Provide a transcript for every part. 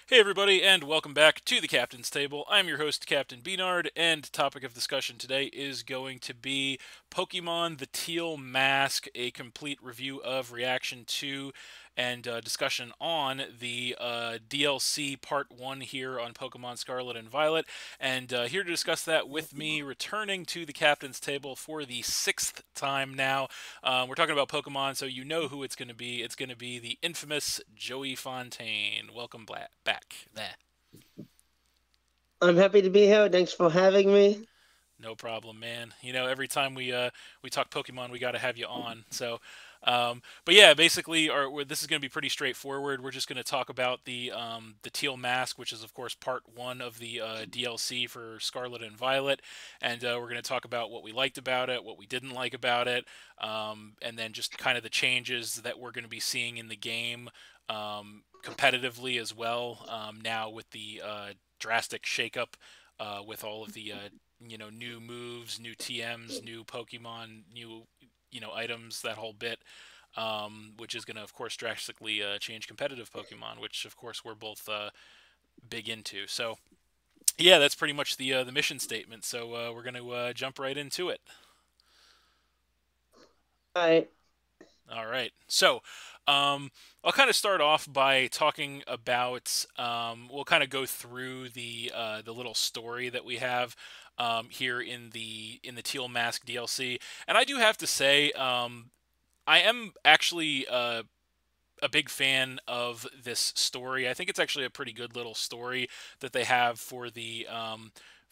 Hey everybody, and welcome back to the Captain's Table. I'm your host, Captain B-Nard, and topic of discussion today is going to be Pokemon the Teal Mask, a complete review of, reaction to, and discussion on the DLC Part 1 here on Pokemon Scarlet and Violet. And here to discuss that with me, returning to the Captain's Table for the sixth time now. We're talking about Pokemon, so you know who it's going to be. It's going to be the infamous Joey Fontaine. Welcome back. There. I'm happy to be here. Thanks for having me. No problem, man. You know, every time we talk Pokemon, we got to have you on. So, but yeah, basically, this is going to be pretty straightforward. We're just going to talk about the Teal Mask, which is of course part one of the DLC for Scarlet and Violet, and we're going to talk about what we liked about it, what we didn't like about it, and then just kind of the changes that we're going to be seeing in the game competitively as well. Now with the drastic shakeup with all of the new moves, new TMs, new Pokemon, new items, that whole bit, which is going to of course drastically change competitive Pokemon, which of course we're both big into. So yeah, that's pretty much the mission statement. So we're going to jump right into it. I All right. So, I'll kind of start off by talking about. We'll kind of go through the little story that we have here in the Teal Mask DLC, and I do have to say, I am actually a big fan of this story. I think it's actually a pretty good little story that they have for the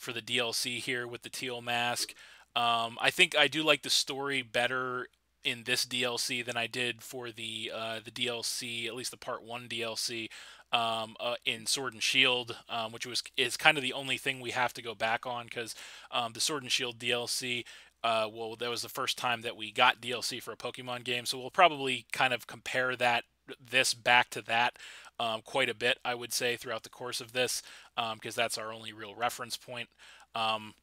DLC here with the Teal Mask. I think I do like the story better in this DLC than I did for the DLC, at least the Part One DLC, in Sword and Shield, which is kind of the only thing we have to go back on because the Sword and Shield DLC. Well, that was the first time that we got DLC for a Pokemon game, so we'll probably kind of compare this back to that quite a bit, I would say, throughout the course of this, because that's our only real reference point. Um,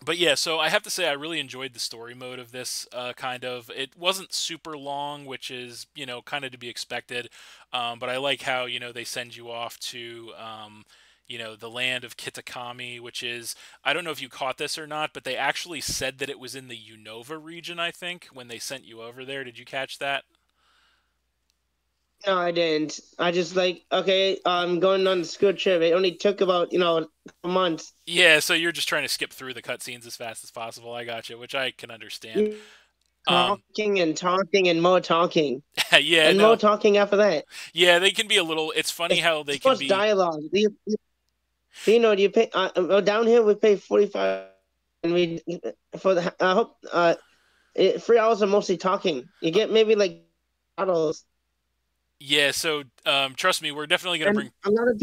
but yeah, so I have to say I really enjoyed the story mode of this. Kind of, it wasn't super long, which is kind of to be expected. But I like how they send you off to the land of Kitakami, which is, I don't know if you caught this or not, but they actually said that it was in the Unova region. I think when they sent you over there, did you catch that? no, I didn't. I just like okay. I'm going on the school trip. It only took about a couple months. Yeah, so you're just trying to skip through the cutscenes as fast as possible. I got you, which I can understand. Um, Talking and talking and more talking yeah, and more no, talking after that. yeah, they can be a little. It's funny how they It's can much be. dialogue. You down here we pay 45, and we for the I hope 3 hours of mostly talking. You get maybe like bottles, Yeah, so trust me, we're definitely gonna and bring. a lot of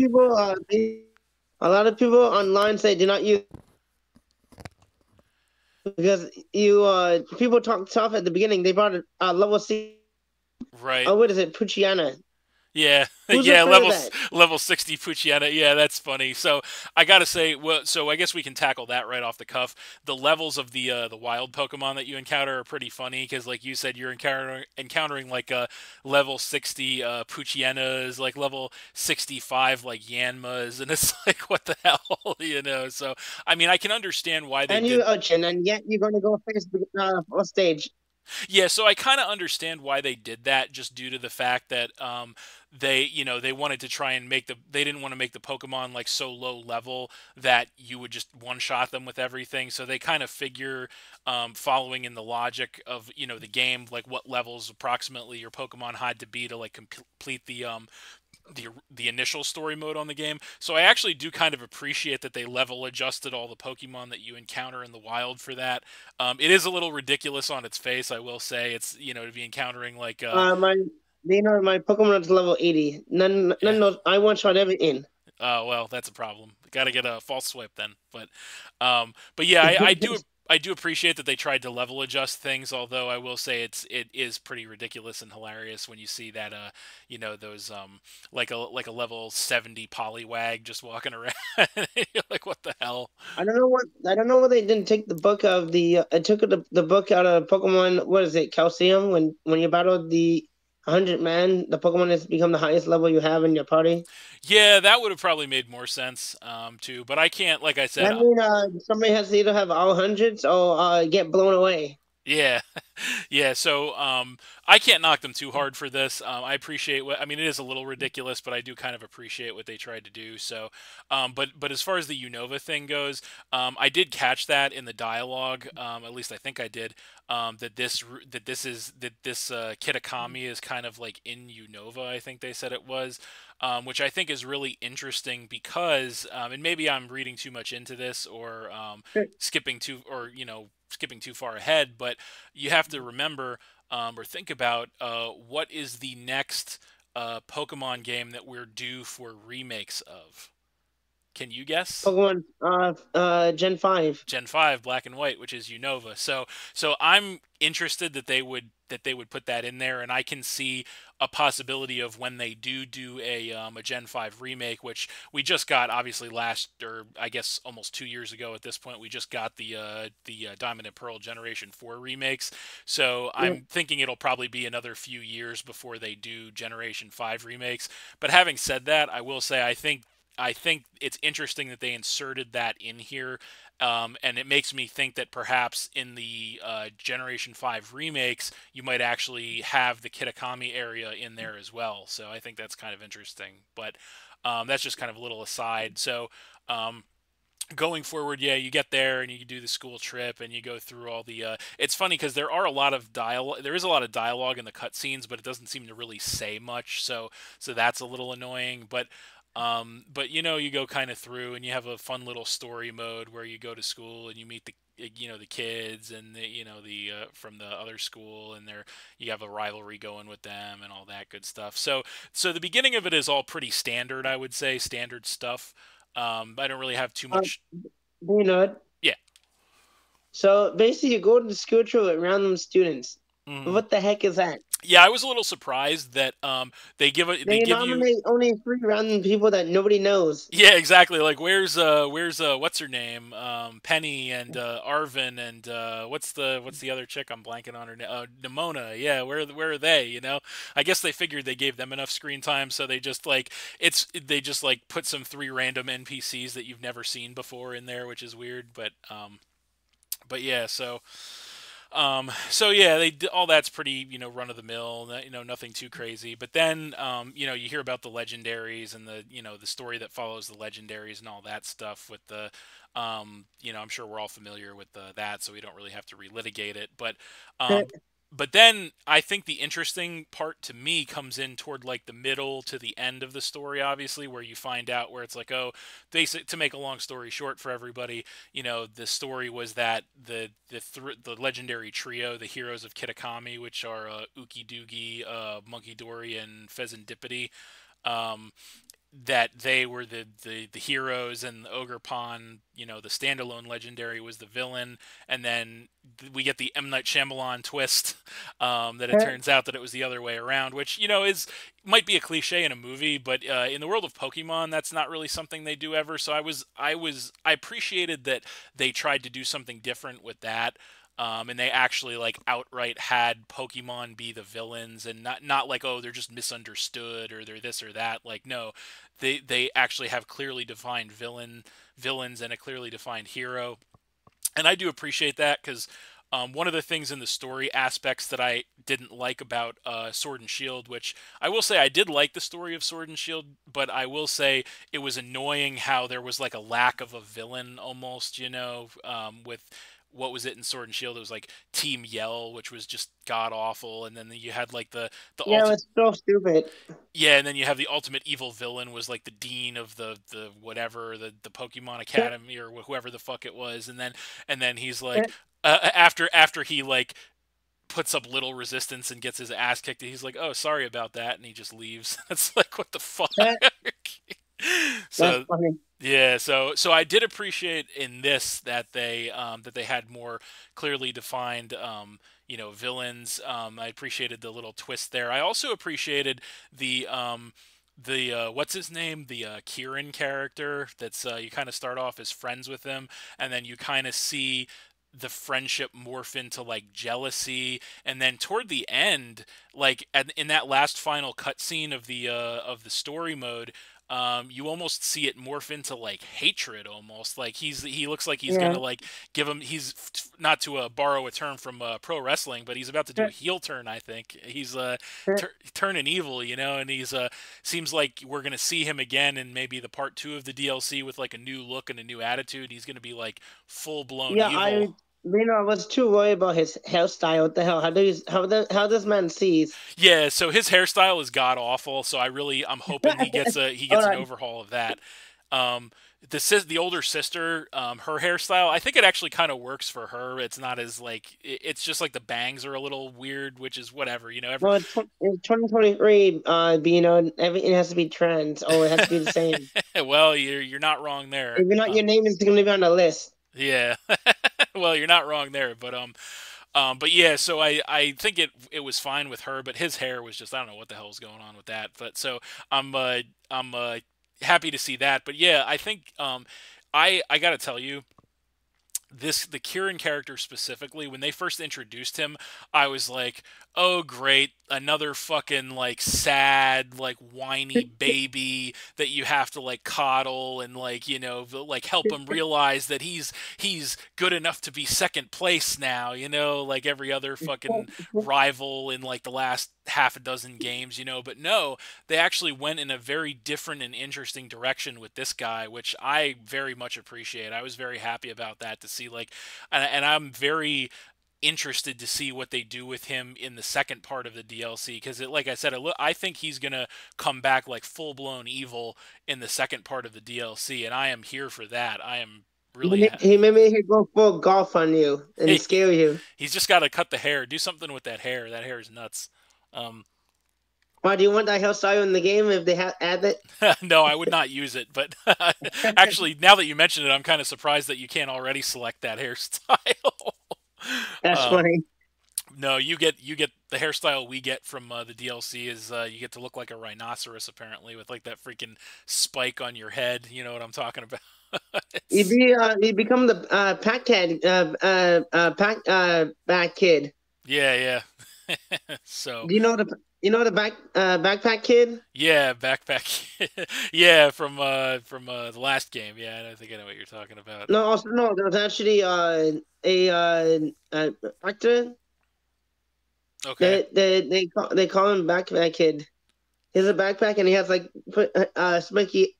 people online say do not use because you people talk tough at the beginning. They brought a level C. Right. Oh, what is it? Puchiana. Yeah, Who's yeah, afraid of that? level 60 Pucciata. Yeah, that's funny. So I gotta say, well, so I guess we can tackle that right off the cuff. The levels of the wild Pokemon that you encounter are pretty funny because, like you said, you're encountering like level 60 Puccianas, like level 65 like Yanmas, and it's like what the hell, So I mean, I can understand why they And you did. urchin, and yet you're going to go face the stage. Yeah, so I kind of understand why they did that, just due to the fact that they wanted to try and they didn't want to make the Pokemon like so low level that you would just one shot them with everything. So they kind of figure, following in the logic of the game, like what levels approximately your Pokemon had to be to like complete the initial story mode on the game. So I actually do kind of appreciate that they level adjusted all the Pokemon that you encounter in the wild for that. It is a little ridiculous on its face, I will say. It's to be encountering like My my Pokemon is level 80. yeah. None knows I one shot everything. Oh well, that's a problem. Got to get a false swipe then. But yeah, I do appreciate that they tried to level adjust things. Although I will say it is pretty ridiculous and hilarious when you see that those like a level 70 Poliwag just walking around. You're like, what the hell? I don't know what they didn't take the book of the. I took the book out of Pokemon. What is it? Calcium when you battled the 100 man, the Pokemon has become the highest level you have in your party. Yeah, that would have probably made more sense too. But I can't, like I said, That mean somebody has to either have all hundreds or get blown away. yeah, yeah. So I can't knock them too hard for this. I appreciate what I mean. It is a little ridiculous, but I do kind of appreciate what they tried to do. So, but as far as the Unova thing goes, I did catch that in the dialogue. At least I think I did. That this Kitakami is kind of like in Unova. I think they said it was. Which I think is really interesting because, and maybe I'm reading too much into this or skipping too far ahead, but you have to remember or think about what is the next Pokemon game that we're due for remakes of. Can you guess? Pokemon Gen 5. Gen 5 Black and White, which is Unova. So I'm interested that they would put that in there, and I can see a possibility of when they do a Gen 5 remake, which we just got obviously last, or I guess almost 2 years ago at this point. We just got the Diamond and Pearl Generation 4 remakes. So Yeah. I'm thinking it'll probably be another few years before they do Generation 5 remakes. But having said that, I will say I think it's interesting that they inserted that in here, and it makes me think that perhaps in the Generation 5 remakes, you might actually have the Kitakami area in there as well. So I think that's kind of interesting. But that's just kind of a little aside. So um, going forward, yeah, you get there and you do the school trip and you go through all the. It's funny because there are a lot of dialogue. There is a lot of dialogue in the cutscenes, but it doesn't seem to really say much. So that's a little annoying. But you go kind of through and you have a fun little story mode where you go to school and you meet the kids and the from the other school, and you have a rivalry going with them and all that good stuff. So the beginning of it is all pretty standard, I would say, standard stuff. I don't really have too Uh, much. B-Nard. Yeah. So basically, you go to the school trip with random students. Mhm. What the heck is that? Yeah, I was a little surprised that they They give you. nominate only three random people that nobody knows. Yeah, exactly. Like where's what's her name? Penny and Arvin and what's the other chick? I'm blanking on her name. Nimona. Yeah, where are they? I guess they figured they gave them enough screen time, so they just like put some three random NPCs that you've never seen before in there, which is weird. But yeah, so yeah, all that's pretty run of the mill, nothing too crazy. But then you hear about the legendaries and the story that follows the legendaries and all that stuff with the I'm sure we're all familiar with that, so we don't really have to relitigate it. Um, but then I think the interesting part to me comes in toward like the middle to the end of the story, obviously, where you find out where it's like, oh, basic to make a long story short for everybody, the story was that the legendary trio, the heroes of Kitakami, which are Uki Doogie, Monkey Dory, and Pheasantipity, um, that they were the heroes, and the Ogre Pond, the standalone legendary was the villain, and then we get the M Night Shyamalan twist, that it turns out that it was the other way around, which is might be a cliche in a movie, but in the world of Pokemon, that's not really something they do ever. So I appreciated that they tried to do something different with that. And they actually like outright had Pokemon be the villains, and not like, oh, they're just misunderstood or they're this or that. Like, no, they actually have clearly defined villains and a clearly defined hero, and I do appreciate that because one of the things in the story aspects that I didn't like about Sword and Shield, which I will say I did like the story of Sword and Shield, but I will say it was annoying how there was like a lack of a villain almost, with what was it in Sword and Shield? It was like Team Yell, which was just god awful, and then you had like the Yeah, ultimate. it's so stupid. Yeah, and then you have the ultimate evil villain was like the dean of the whatever the Pokemon Academy or whoever the fuck it was, and then he's like after he like puts up little resistance and gets his ass kicked, he's like, oh, sorry about that, and he just leaves. It's like, what the fuck. That's So funny. yeah, so I did appreciate in this that they had more clearly defined villains. I appreciated the little twist there. I also appreciated the what's his name, the Kieran character. That's you kind of start off as friends with him, and then you kind of see. the friendship morph into like jealousy, and then toward the end, like in that last final cutscene of the story mode, you almost see it morph into like hatred almost. Like he looks like he's Yeah. gonna like give him he's not to borrow a term from pro wrestling, but he's about to do a heel turn. I think he's turning evil, and he's seems like we're gonna see him again in maybe the part 2 of the DLC with like a new look and a new attitude. He's gonna be like full blown Yeah, evil. I was too worried about his hairstyle. What the hell? How this man sees? Yeah, so his hairstyle is god awful. So I'm hoping he Hold gets an on. overhaul of that. Um, the older sister, her hairstyle, I think it actually kind of works for her. It's not as like it's just like the bangs are a little weird, which is whatever, Well, it's 2023. Everything has to be trans. Oh, it has to be the same. well, you're not wrong there. If you're not, your name is going to be on the list. Yeah. Well, you're not wrong there, but yeah, so I think it was fine with her, but his hair was just I don't know what the hell was going on with that. But so I'm happy to see that. But yeah, I think I got to tell you, the Kieran character specifically, when they first introduced him, I was like, "Oh great, another fucking like sad, like whiny baby that you have to like coddle and like, like help him realize that he's good enough to be second place now, like every other fucking rival in like the last half a dozen games, but no, they actually went in a very different and interesting direction with this guy, which I very much appreciate. I was very happy about that to see like, and I'm very interested to see what they do with him in the second part of the DLC because like I said, I think he's gonna come back like full blown evil in the second part of the DLC, and I am here for that. I am really. Maybe he go full golf on you and scare you. He's just got to cut the hair, do something with that hair. That hair is nuts. Um, Why do you want that hairstyle in the game if they add it? no, I would not use it. But actually, now that you mention it, I'm kind of surprised that you can't already select that hairstyle. That's um, funny. no, you get the hairstyle we get from the DLC is you get to look like a rhinoceros apparently with like that freaking spike on your head. You know what I'm talking about? It's, You become the pack kid, pack back kid. yeah, yeah. So Do you know the backpack kid? yeah, backpack. Yeah, from the last game. Yeah, I don't think I know what you're talking about. No, also no. There was actually a actor. Okay, They call him backpack kid. He has a backpack and he has like spiky,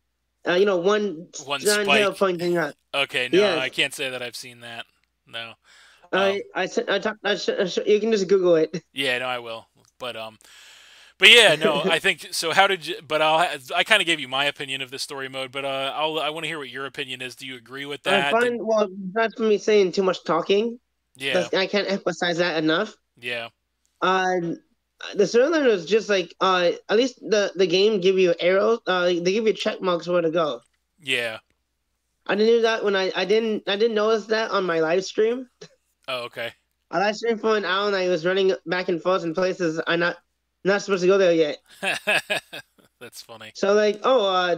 one one giant hair spike. pointing up. Okay, no, Yes. I can't say that I've seen that. No. I said I talk. You can just Google it. Yeah, no, I will. But yeah, no, I think so. How did you? But I kind of gave you my opinion of the story mode, but I want to hear what your opinion is. Do you agree with I that? find well that's for me saying too much talking. Yeah, I can't emphasize that enough. yeah, Uh, the storyline was just like at least the game give you arrows. They give you check marks where to go. yeah. I didn't do that when I didn't notice that on my live stream. Oh, okay. I live streamed for an hour and I was running back and forth in places I'm not supposed to go there yet. That's funny. So like,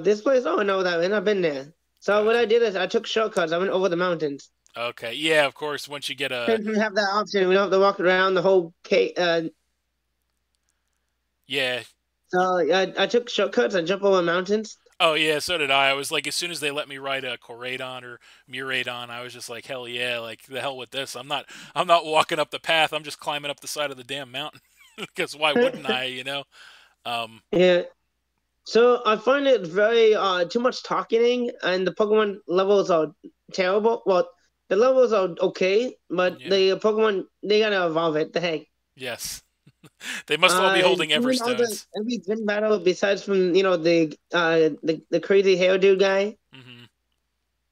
this place, oh, I know that, and I've been there. So what I Gotcha. did is I took shortcuts. I went over the mountains. Okay, yeah, of course. Once you get a Since we have that option, we don't have to walk around the whole cave. yeah. So I took shortcuts. I jump over mountains. Oh yeah, so did I. I was like, as soon as they let me ride a Coradon or Muradon, I was just like, hell yeah, like the hell with this. I'm not walking up the path. I'm just climbing up the side of the damn mountain. Because why wouldn't I? Yeah. So I find it very too much talking, and the Pokemon levels are terrible. Well, the levels are okay, but Yeah. the Pokemon they gotta evolve it. The heck. Yes. They must all be holding Even all Everstones. every gym battle besides from the crazy hairdo guy, Hmm.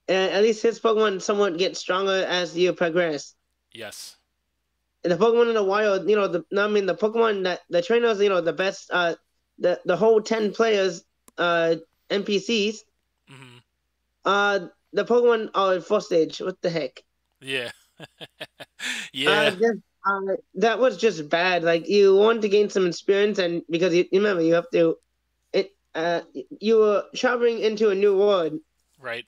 at least his Pokemon somewhat get stronger as you progress. Yes. And the Pokemon in the wild, the Pokemon that the trainers, the best, the whole 10 players, NPCs, Hmm. the Pokemon are in first stage. What the heck? Yeah. Yeah. That was just bad. Like you want to gain some experience, and because you remember you have to, it, you were traveling into a new world. Right.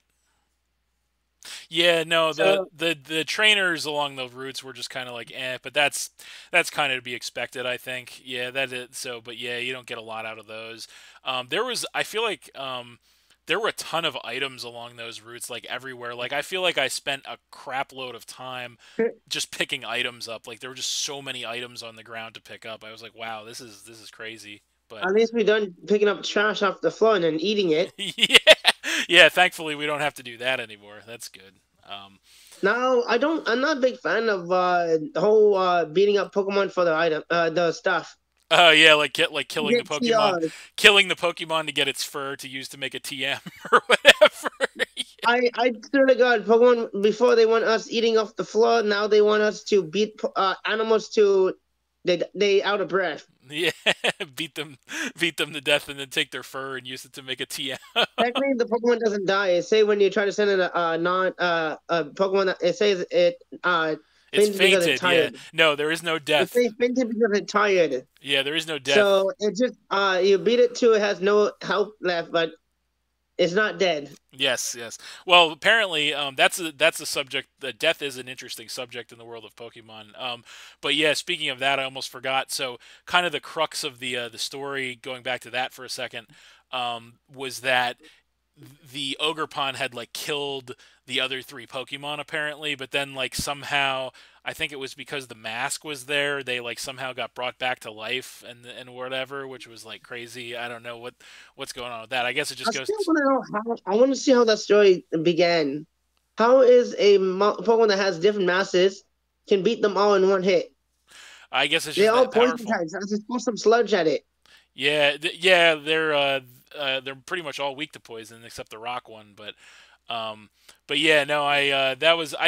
Yeah, no, So the trainers along the routes were just kind of like but that's kind of to be expected, I think. Yeah, that is so, but yeah, you don't get a lot out of those. There was, I feel like, there were a ton of items along those routes, like everywhere. Like I feel like I spent a crap load of time just picking items up. Like there were just so many items on the ground to pick up. I was like, wow, this is crazy. But at least we done picking up trash off the floor and then eating it. yeah, yeah. Thankfully, we don't have to do that anymore. That's good. Um, Now I don't. I'm not a big fan of the whole beating up Pokemon for the item, the stuff. Oh yeah, like You killing the get Pokemon, TRs. killing the Pokemon to get its fur to use to make a TM or whatever. I swear to God, Pokemon before they want us eating off the floor, now they want us to beat animals to they out of breath. Yeah, beat them to death, and then take their fur and use it to make a TM. Technically, the Pokemon doesn't die. Say when you try to send in a non a Pokemon, that it says it It's fainted because it's fainted. Yeah, tired. no, there is no It death. says fainted because it's tired. Yeah, there is no death. So it just you beat it to it has no health left, but it's not dead. Yes, yes. Well, apparently, that's a subject. Death is an interesting subject in the world of Pokemon. But yeah, speaking of that, I almost forgot. So, kind of the crux of the story, going back to that for a second, was that the Ogerpon had like killed the other three Pokemon apparently, but then like somehow I think it was because the mask was there, they like somehow got brought back to life and whatever, which was like crazy. I don't know what's going on with that. I guess it I just goes. still want to know how. I want to see how that story began. How is a Pokemon that has different masses can beat them all in one hit? I guess it's They're just all that poison powerful. types. I just throw some sludge at it. Yeah, they're pretty much all weak to poison except the rock one, um, but yeah, no, I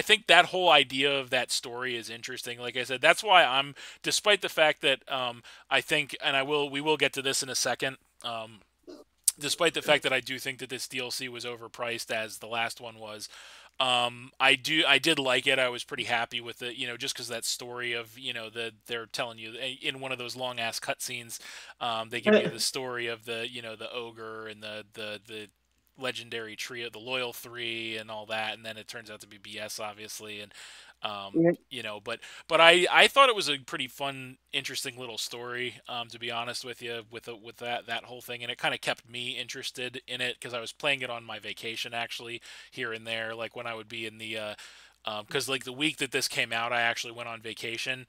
think that whole idea of that story is interesting. Like I said, that's why despite the fact that I think, and we will get to this in a second. Despite the fact that I do think that this DLC was overpriced as the last one was, I did like it. I was pretty happy with it, just because that story of they're telling you in one of those long ass cutscenes, they give you the story of the ogre and the legendary trio, the loyal three, and all that, and then it turns out to be BS, obviously, and Yeah. but I thought it was a pretty fun, interesting little story. To be honest with you, with that whole thing, and it kind of kept me interested in it because I was playing it on my vacation actually here and there, like when I would be in the because like the week that this came out, I actually went on vacation.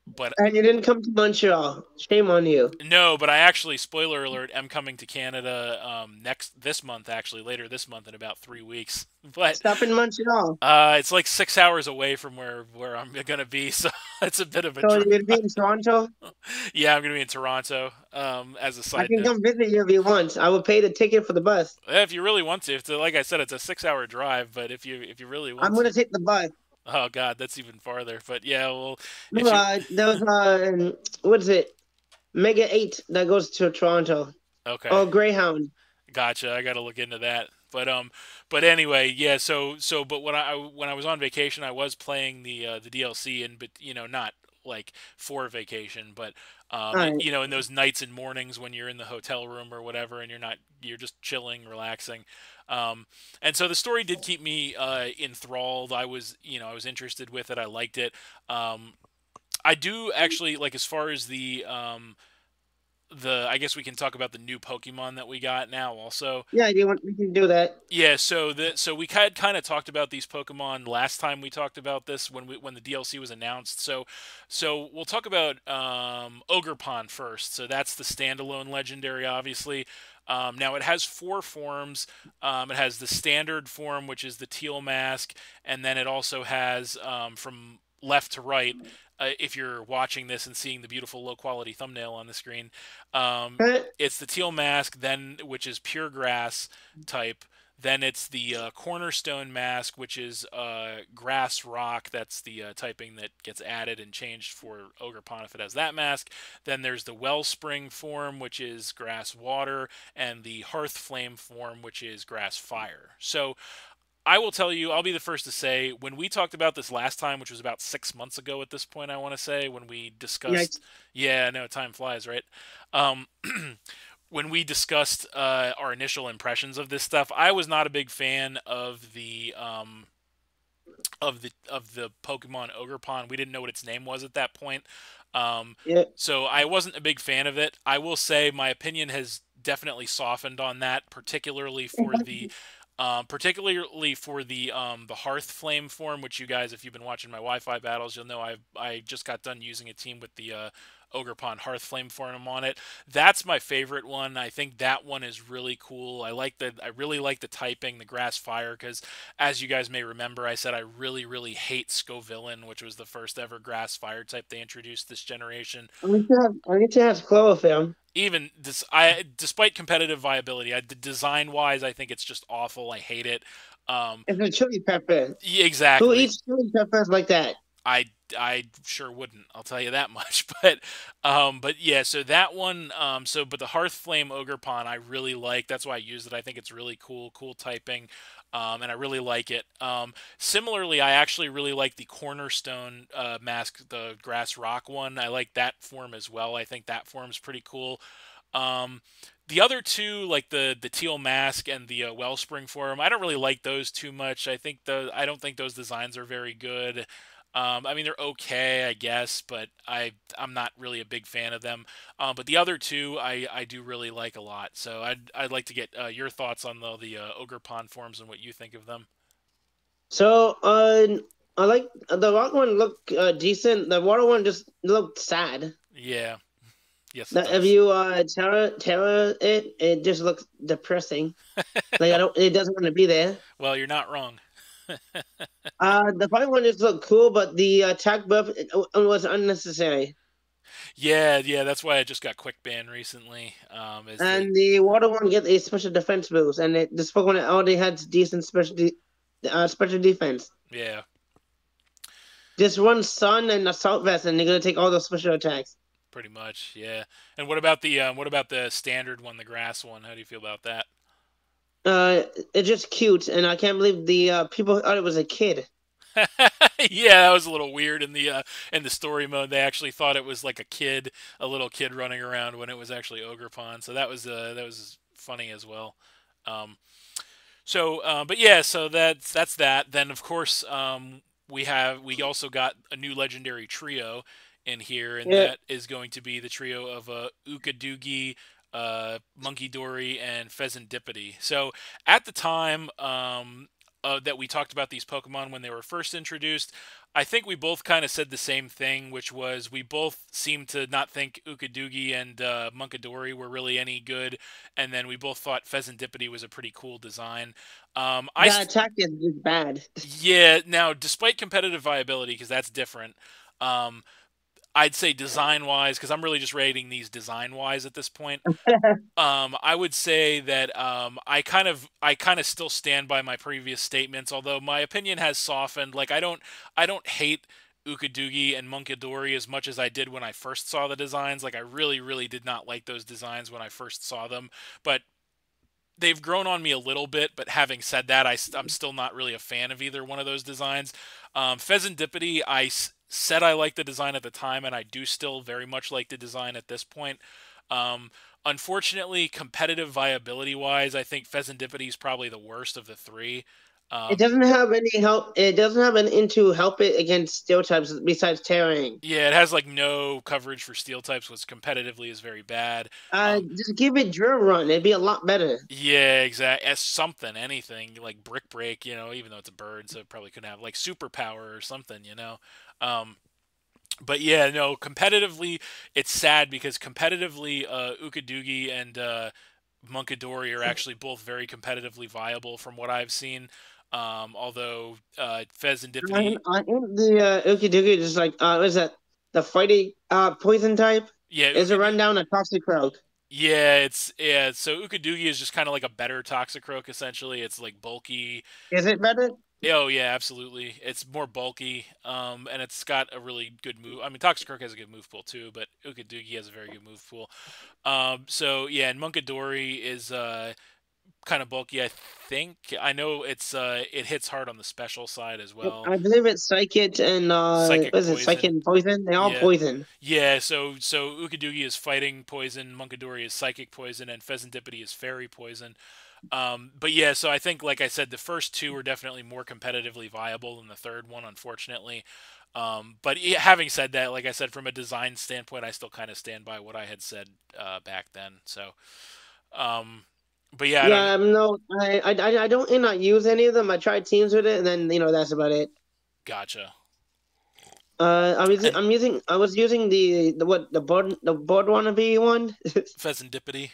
But And you didn't come to Montreal. Shame on you. no, but I actually, spoiler alert, am coming to Canada this month, actually later this month in about 3 weeks. But Stop in Montreal. it's like 6 hours away from where I'm gonna be, so it's a bit of a So drive. you're gonna be in Toronto. Yeah, I'm gonna be in Toronto. As a I side can note, come visit you if you want. I will pay the ticket for the bus. if you really want to, like I said, it's a 6 hour drive. But if you really I'm want gonna to, take the bus. oh God, that's even farther. But yeah, well, No, if you there was what is it? Mega 8 that goes to Toronto. okay, Oh, Greyhound. gotcha. I got to look into that. But anyway, yeah. But when I was on vacation, I was playing the DLC, and but not like for vacation, but All right. in those nights and mornings when you're in the hotel room or whatever, and you're just chilling, relaxing. Um, and so the story did keep me enthralled. I was interested with it. I liked it. Um, I do actually like as far as the I guess we can talk about the new Pokemon that we got now also. Yeah, you want we can do that. Yeah, so we kind of talked about these Pokemon last time we talked about this when the DLC was announced. So we'll talk about Ogerpon first. So that's the standalone legendary, obviously. Now it has four forms. It has the standard form, which is the Teal Mask, and then it also has from left to right. If you're watching this and seeing the beautiful low quality thumbnail on the screen, um, it's the Teal Mask, then which is pure grass type. Then it's the Cornerstone Mask, which is Grass Rock. That's the typing that gets added and changed for Ogerpon if it has that mask. Then there's the Wellspring form, which is Grass Water, and the Hearth Flame form, which is Grass Fire. So I will tell you, I'll be the first to say, when we talked about this last time, which was about 6 months ago at this point, I want to say, when we discussed, Yikes. yeah, no, time flies, right? Um, when we discussed our initial impressions of this stuff, I was not a big fan of of the Pokemon Ogerpon. We didn't know what its name was at that point. Um, Yeah. so I wasn't a big fan of it. I will say my opinion has definitely softened on that, particularly for the Hearth Flame form, which you guys, if you've been watching my Wi-Fi battles, you'll know I just got done using a team with the Ogerpon Hearth Flame form on it. That's my favorite one. I think that one is really cool. I really like the typing, the Grass Fire, because as you guys may remember, I said I really hate Scovillain, which was the first ever Grass Fire type they introduced this generation. I get to have chlorophyll. Even despite competitive viability, the design wise, I think it's just awful. I hate it. Um, It's a chili pepper. yeah, Who exactly. eats chili peppers like that? I I sure wouldn't. I'll tell you that much. But yeah. So that one. But the Hearth Flame Ogerpon I really like. That's why I use it. I think it's really cool. Cool typing. And I really like it. Similarly, I actually really like the Cornerstone mask, the Grass Rock one. I like that form as well. I think that form's pretty cool. Um, the other two, like the Teal Mask and the Wellspring form, I don't really like those too much. I don't think those designs are very good. I mean, they're okay, I guess, but I'm not really a big fan of them. But the other two, I do really like a lot. So I'd like to get your thoughts on the Ogre Pond forms and what you think of them. So, I like the rock one looked decent. The water one just looked sad. Yeah, yes, it If does. you terror it, it just looks depressing. Like I don't, it doesn't want to be there. Well, you're not wrong. The fight one just looked cool, but the attack buff was unnecessary. Yeah, that's why I just got quick banned recently. Is that And the water one get a special defense boost, and this Pokemon already had decent special defense. yeah, Just run Sun and Assault Vest, and they're gonna take all those special attacks. pretty much, yeah. And what about the standard one, the grass one? How do you feel about that? It's just cute, and I can't believe the people thought it was a kid. Yeah, that was a little weird in the story mode. They actually thought it was like a little kid running around when it was actually Ogerpon. So that was funny as well. Um, but yeah, so that's that. Then of course we also got a new legendary trio in here, and Yeah, that is going to be the trio of Ukadoogie, Monkey Dory, and Pheasantipity. So at the time that we talked about these Pokemon when they were first introduced, I think we both kind of said the same thing, which was we both seemed to not think Ukadoogie and Munkidori were really any good, and then we both thought Pheasantipity was a pretty cool design. Um, I the attack is just bad. yeah. Now, despite competitive viability, because that's different, um, I'd say design wise, because I'm really just rating these design wise at this point. I would say that I kind of still stand by my previous statements, although my opinion has softened. Like I don't hate Ukadoogie and Munkidori as much as I did when I first saw the designs. Like I really did not like those designs when I first saw them, but they've grown on me a little bit. But having said that, I'm still not really a fan of either one of those designs. Pheasantipity, said I liked the design at the time, and I do still very much like the design at this point. Um, Unfortunately, competitive viability wise, I think Pheasantipity is probably the worst of the three. It Um, doesn't have any help. It doesn't have an into help it against steel types besides tearing. yeah, it has like no coverage for steel types, which competitively is very bad. Just give it drill run. It'd be a lot better. Yeah, exactly. As something, anything like Brick Break, even though it's a bird, so it probably could have like superpower or something. Um, but yeah, no, competitively, it's sad because competitively, Ukadoogie and Munkidori are actually both very competitively viable from what I've seen. Although Pheasantipity, I think the Ukidogi is like what is that? The fighting poison type yeah, is a rundown a toxic rogue. yeah. So Ukadoogie is just kind of like a better Toxicroak essentially. It's like bulky. Is it better? Oh yeah, absolutely. It's more bulky, and it's got a really good move. I mean, Toxicroak has a good move pool too, but Ukadoogie has a very good move pool. So yeah, and Munkidori is kind of bulky. I think I know it hits hard on the special side as well. I believe it's Psychic and Psychic what is it Psychic poison. and Poison? They all Yeah. poison. Yeah, so Ukadugi is fighting poison, Munkadori is psychic poison, and Pheasantipity is fairy poison. But yeah, so I think, like I said, the first two are definitely more competitively viable than the third one, unfortunately. But having said that, like I said, from a design standpoint, I still kind of stand by what I had said back then. So, um, but yeah, I don't. Yeah, no, I don't not use any of them. I tried teams with it, and then that's about it. Gotcha. And I was using the board wannabe one. Pheasantipity,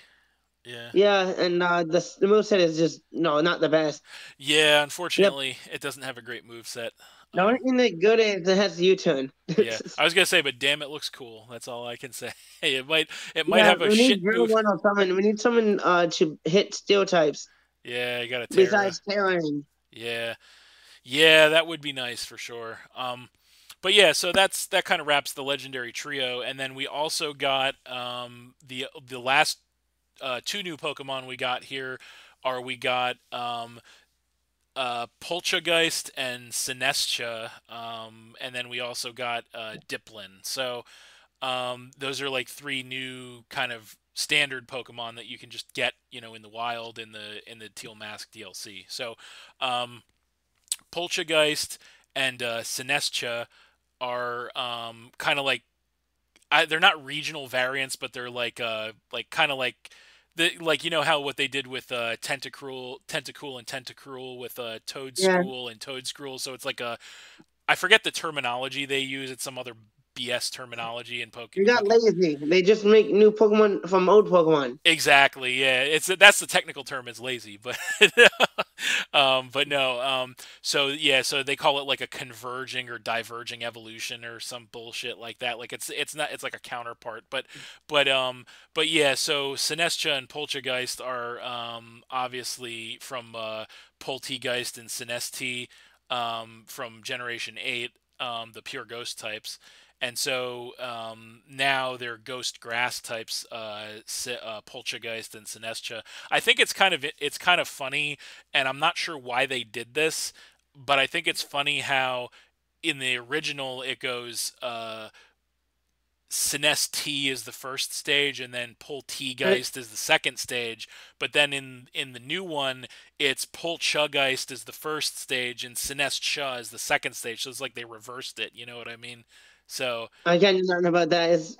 yeah. Yeah, and the moveset is just not the best. Yeah, Yep. unfortunately, it doesn't have a great move set. The only thing that good is it has U-turn. Yeah, I was gonna say, but damn, it looks cool. That's all I can say. It might Yeah, have a we need shit drill move. one or someone. We need someone to hit steel types Yeah, you got a Terra. besides Terran. Yeah, yeah, that would be nice for sure. But yeah, so that kind of wraps the legendary trio, and then we also got the last two new Pokemon we got here are we got Poltergeist and Sinestcha, and then we also got Diplin. So those are like three new kind of standard Pokemon that you can just get, in the wild in the Teal Mask DLC. So Poltergeist and Sinestcha are kind of like they're not regional variants, but they're like kind of like how what they did with Tentacool and Tentacruel with Yeah, Toadschool and Toadscruel. So it's like I forget the terminology they use. It's some other BS terminology in they got Pokemon. lazy. They just make new Pokemon from old Pokemon. Exactly. Yeah, that's the technical term is lazy, but but no. So yeah, so they call it like a converging or diverging evolution or some bullshit like that. Like it's not it's like a counterpart, but yeah. So Sinestcha and Poltergeist are obviously from Poltegeist and Sinesti from Generation 8, the pure ghost types. And so now they're ghost grass types, Poltergeist and Sinestcha. I think it's kind of funny, and I'm not sure why they did this, but I think it's funny how in the original it goes Sinesti is the first stage, and then Uh, Poltegeist is the second stage. But then in the new one, it's Polchuggeist is the first stage, and Sinestcha is the second stage. So it's like they reversed it. You know what I mean? So Again, nothing about that is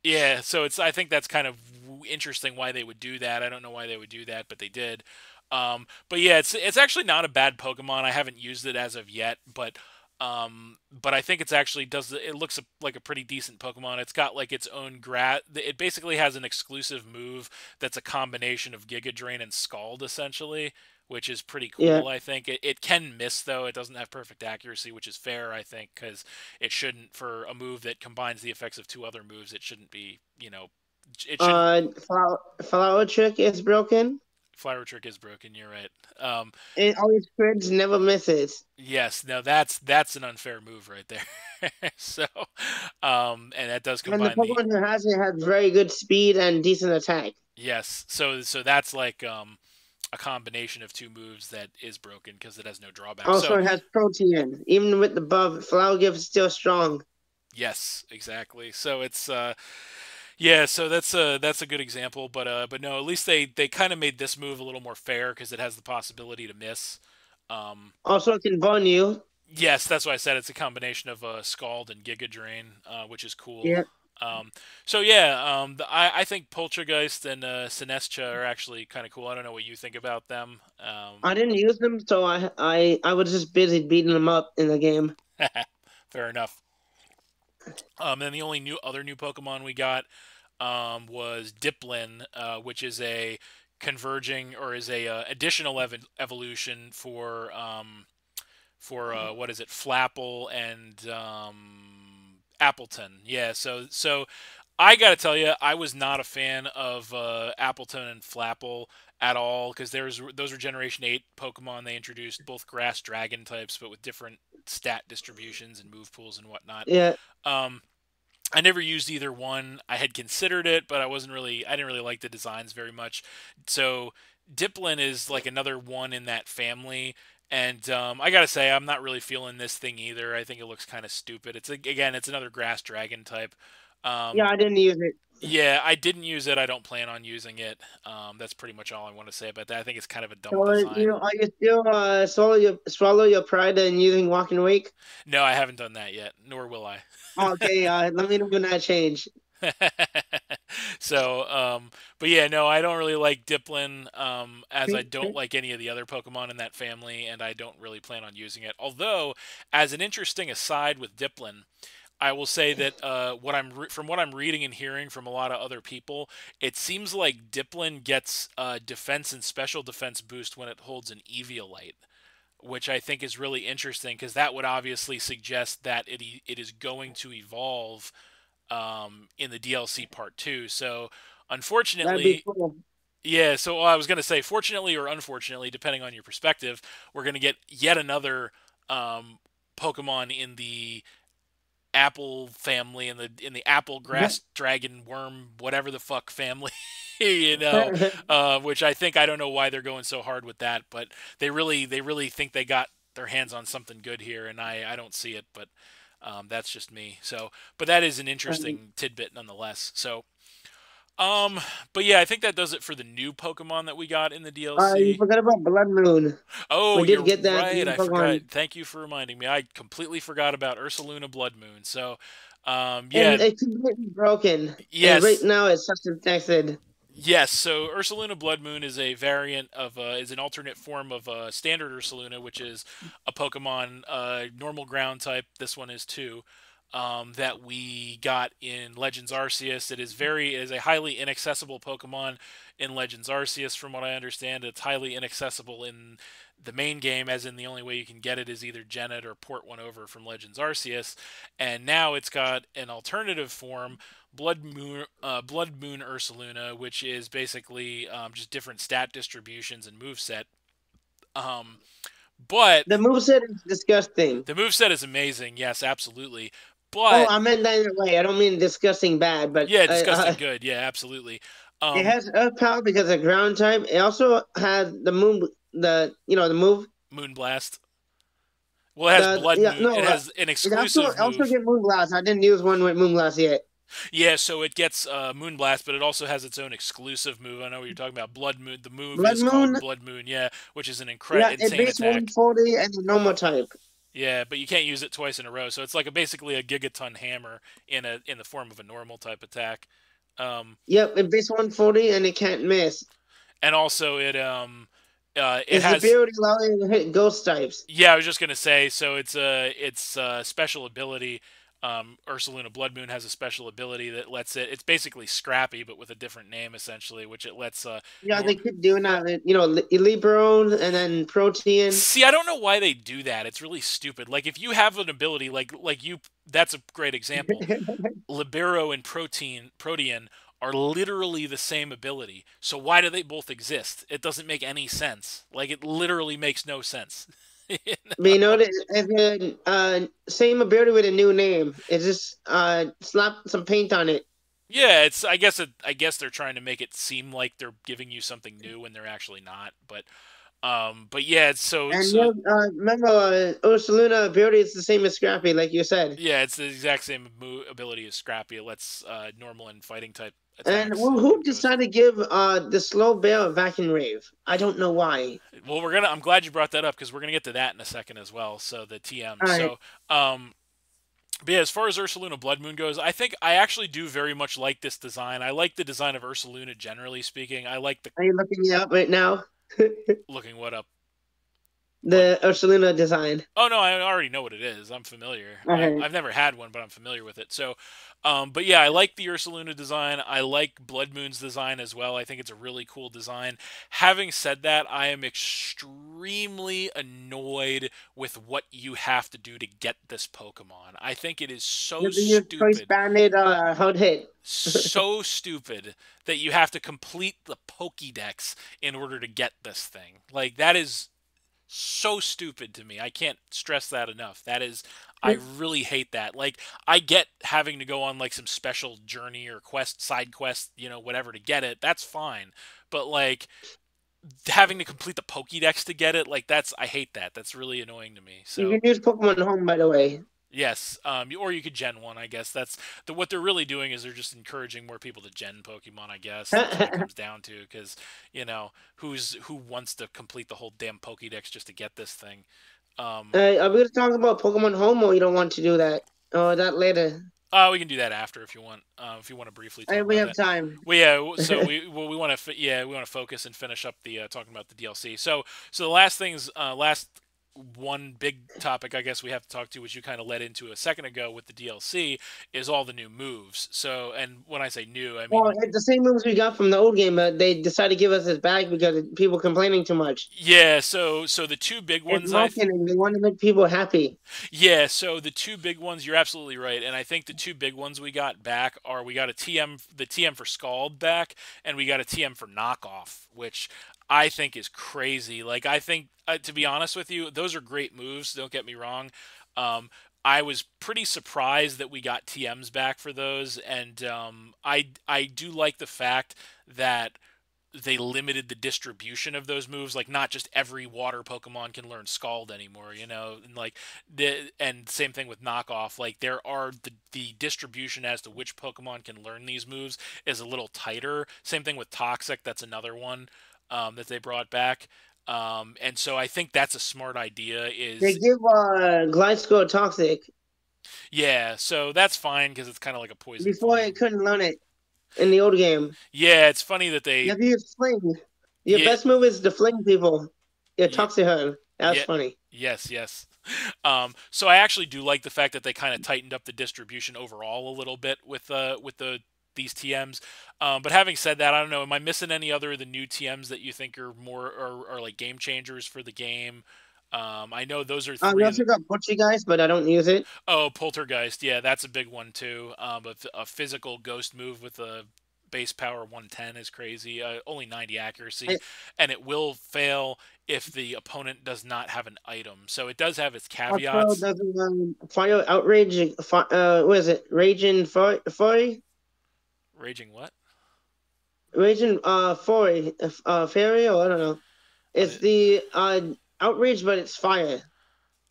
yeah, so I think that's kind of interesting why they would do that. I don't know why they would do that, but they did. But yeah, it's actually not a bad Pokemon. I haven't used it as of yet, but I think it's actually does it looks like a pretty decent Pokemon. It's got like its own It basically has an exclusive move that's a combination of Giga Drain and Scald essentially, which is pretty yeah. cool. I think it can miss though. It doesn't have perfect accuracy, which is fair. I think because it shouldn't for a move that combines the effects of two other moves. It shouldn't be it shouldn't. Flower Trick is broken. Flower Trick is broken. You're right. It always crits, never misses. Yes, no, that's an unfair move right there. So, and that does And the combine the Pokemon who has it has very good speed and decent attack. yes. So that's like a combination of two moves that is broken because it has no drawback. Also, So it has protein. Even with the buff, Flower Gift is still strong. yes, exactly. So it's yeah. So that's a good example. But no, at least they kind of made this move a little more fair because it has the possibility to miss. Um, Also, it can burn you. Yes, that's why I said it's a combination of Scald and Giga Drain, which is cool. Yeah. So yeah, I think Poltergeist and Sinestcha are actually kind of cool. I don't know what you think about them. I didn't use them, so I was just busy beating them up in the game. Fair enough. And the only other new Pokemon we got was Diplin, which is a converging or is a additional evolution for what is it, Flapple and Appleton. Yeah, so I gotta tell you, I was not a fan of Appleton and Flapple at all because those were Generation 8 Pokemon. They introduced both Grass Dragon types, but with different stat distributions and move pools and whatnot. Yeah. Um, I never used either one. I had considered it, but I didn't really like the designs very much. So Diplin is like another one in that family. And I gotta say, I'm not really feeling this thing either. I think it looks kind of stupid. Again, it's another grass dragon type. Yeah, Um, I didn't use it. yeah, I didn't use it. I don't plan on using it. That's pretty much all I want to say about that. I think it's kind of a dumb So design. are you still swallow your pride and using Walking Wake? No, I haven't done that yet, nor will I. Okay, let me know when that change. So, but yeah, no, I don't really like Diplin, as I don't like any of the other Pokemon in that family, and I don't really plan on using it. Although, as an interesting aside with Diplin, I will say that from what I'm reading and hearing from a lot of other people, it seems like Diplin gets defense and special defense boost when it holds an Eviolite, which I think is really interesting because that would obviously suggest that it is going to evolve in the DLC part two. So, That'd be unfortunately, cool. yeah. So I was going to say, fortunately or unfortunately, depending on your perspective, we're going to get yet another Pokemon in the apple family, in the apple grass dragon worm whatever the fuck family. Which I don't know why they're going so hard with that, but they really think they got their hands on something good here, and I don't see it, but that's just me. So, but that is an interesting tidbit nonetheless. So, um, but yeah, I think that does it for the new Pokemon that we got in the You DLC. forgot about Blood Moon. Oh, We did you're get that right. new I forgot. Pokemon, Thank you for reminding me. I completely forgot about Ursaluna Blood Moon. So, yeah, and it's completely broken. And right yes, now it's substituted. yes. So Ursaluna Blood Moon is a variant of is an alternate form of standard Ursaluna, which is a Pokemon normal ground type. This one is too. That we got in Legends Arceus. It is a highly inaccessible Pokemon in Legends Arceus, from what I understand. It's highly inaccessible in the main game, as in the only way you can get it is either gen it or port one over from Legends Arceus. And now it's got an alternative form, Blood Moon Ursaluna, which is basically just different stat distributions and moveset. Um, but The moveset is disgusting. the moveset is amazing, yes, absolutely. Oh, But I meant that in a way. I don't mean disgusting bad, but yeah, disgusting good. Yeah, absolutely. it Um, has Earth power because of ground type. It also has the moon, the move. Moonblast. Well, it has The Blood yeah Moon. no, It has an it also exclusive also move. get Moonblast. I didn't use one with Moonblast yet. Yeah, so it gets Moonblast, but it also has its own exclusive move. I know what you're talking about. Blood Moon. The move Blood is Moon, called Blood Moon. Yeah, which is an yeah, it insane base attack. 140 and the normal type. Yeah, but you can't use it twice in a row. So it's like basically a gigaton hammer in the form of a normal type attack. Um, Yep, it base 140 and it can't miss. and also it Its has. ability allows you to hit ghost types. Yeah, I was just gonna say. So it's a special ability. Ursaluna Blood Moon has a special ability that lets it. It's basically Scrappy, but with a different name, essentially, which it lets. Yeah, Nor- they keep doing that. Libero and then Protean. See, I don't know why they do that. It's really stupid. Like if you have an ability, that's a great example. Libero and Protean are literally the same ability. So why do they both exist? It doesn't make any sense. Like it literally makes no sense. But it's the same ability with a new name. It's just slap some paint on it. Yeah, I guess they're trying to make it seem like they're giving you something new when they're actually not. But yeah, it's And yeah, remember, Ursaluna ability is the same as Scrappy, like you said. yeah, it's the exact same ability as Scrappy. It lets normal and fighting type And attacks who do both. decided to give the slow bear a vacuum rave? I don't know why. Well, we're gonna. I'm glad you brought that up because we're gonna get to that in a second as well. So the TM. All right, Um, but yeah, as far as Ursaluna Blood Moon goes, I think I actually do very much like this design. I like the design of Ursaluna generally speaking. I like the are you looking it up right now? looking what up. What? The Ursaluna design. Oh no, I already know what it is. I'm familiar. Okay. I've never had one, but I'm familiar with it. So, but yeah, I like the Ursaluna design. I like Blood Moon's design as well. I think it's a really cool design. Having said that, I am extremely annoyed with what you have to do to get this Pokemon. I think it is so You can use Choice stupid, Bandit Hard Hit. so stupid that you have to complete the Pokédex in order to get this thing. Like that is so stupid to me. I can't stress that enough. That is, I really hate that. Like, I get having to go on like some special journey or quest, side quest, whatever to get it. That's fine. But like having to complete the Pokédex to get it, like I hate that. That's really annoying to me. You So can use Pokemon Home, by the way. yes, or you could Gen one. I guess that's what they're really doing is they're just encouraging more people to Gen Pokemon. I guess that's what it comes down to. Because who wants to complete the whole damn Pokédex just to get this thing? Are we going to talk about Pokemon Home, or you don't want to do that? Or that later? We can do that after if you want. If you want to briefly talk We about have that. time. Well, yeah. So we want to we want to focus and finish up the talking about the DLC. So the last things last one big topic I guess we have to talk to, which you kind of led into a second ago with the DLC, is all the new moves. So and when I say new, I Well, mean it's the same moves we got from the old game, but they decided to give us this back because of people complaining too much. yeah. So the two big It's ones marketing. They want to make people happy. yeah, so the two big ones, you're absolutely right. And I think the two big ones we got back are we got the TM for Scald back, and we got a TM for Knockoff, which I think is crazy. Like, I think, to be honest with you, those are great moves, don't get me wrong. Um, I was pretty surprised that we got TMs back for those, and I do like the fact that they limited the distribution of those moves. Like, not just every water Pokemon can learn Scald anymore, and like and same thing with Knockoff. Like, there are the distribution as to which Pokemon can learn these moves is a little tighter. Same thing with Toxic. That's another one that they brought back. And so I think that's a smart idea. They Is give Gliscor Toxic yeah, so that's fine because it's kind of like a poison before flame. it couldn't learn it in the old game. Yeah, it's funny that You they have to use Fling. Your yeah best move is to fling people. Your yeah Toxic Head. That's yeah funny. yes yes. So I actually do like the fact that they kind of tightened up the distribution overall a little bit with these TMs. But having said that, I don't know. Am I missing any other of the new TMs that you think are more are like game changers for the game? I know those are We three of the. also got Butchie Guys, but I don't use it. Oh, Poltergeist. Yeah, that's a big one too. A physical ghost move with a base power 110 is crazy. Only 90 accuracy, I and it will fail if the opponent does not have an item. So it does have its also caveats. doesn't Fire Outrage. What is it? Raging Fury. Raging what? Raging Fury. Fairy, or I don't know. I It's did, the Outrage, but it's fire.